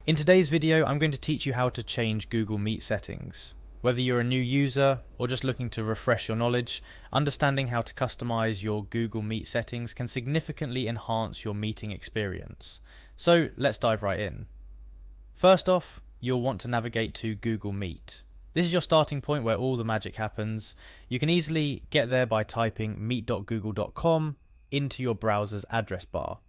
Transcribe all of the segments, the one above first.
In today's video, I'm going to teach you how to change Google Meet settings. Whether you're a new user or just looking to refresh your knowledge, understanding how to customize your Google Meet settings can significantly enhance your meeting experience. So let's dive right in. First off, you'll want to navigate to Google Meet. This is your starting point where all the magic happens. You can easily get there by typing meet.google.com into your browser's address bar.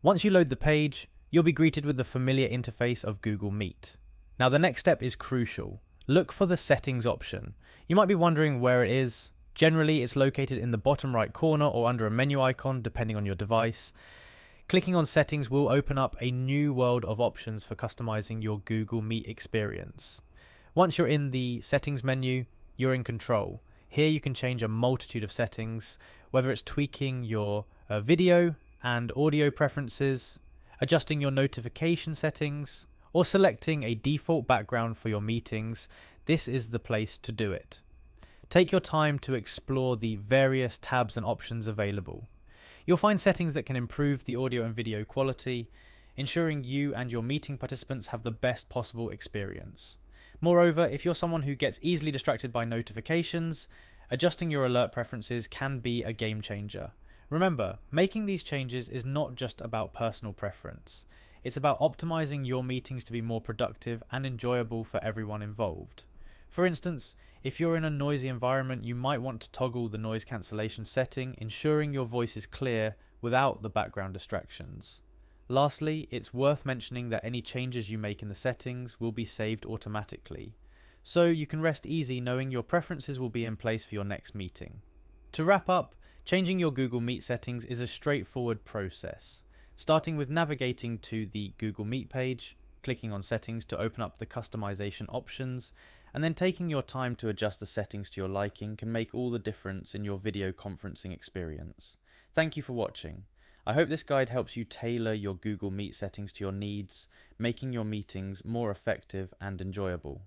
Once you load the page, you'll be greeted with the familiar interface of Google Meet. Now the next step is crucial. Look for the settings option. You might be wondering where it is. Generally, it's located in the bottom right corner or under a menu icon, depending on your device. Clicking on settings will open up a new world of options for customizing your Google Meet experience. Once you're in the settings menu, you're in control. Here you can change a multitude of settings, whether it's tweaking your video and audio preferences, adjusting your notification settings, or selecting a default background for your meetings. This is the place to do it. Take your time to explore the various tabs and options available. You'll find settings that can improve the audio and video quality, ensuring you and your meeting participants have the best possible experience. Moreover, if you're someone who gets easily distracted by notifications, adjusting your alert preferences can be a game changer. Remember, making these changes is not just about personal preference. It's about optimizing your meetings to be more productive and enjoyable for everyone involved. For instance, if you're in a noisy environment, you might want to toggle the noise cancellation setting, ensuring your voice is clear without the background distractions. Lastly, it's worth mentioning that any changes you make in the settings will be saved automatically, so you can rest easy knowing your preferences will be in place for your next meeting. To wrap up, changing your Google Meet settings is a straightforward process, starting with navigating to the Google Meet page, clicking on settings to open up the customization options, and then taking your time to adjust the settings to your liking can make all the difference in your video conferencing experience. Thank you for watching. I hope this guide helps you tailor your Google Meet settings to your needs, making your meetings more effective and enjoyable.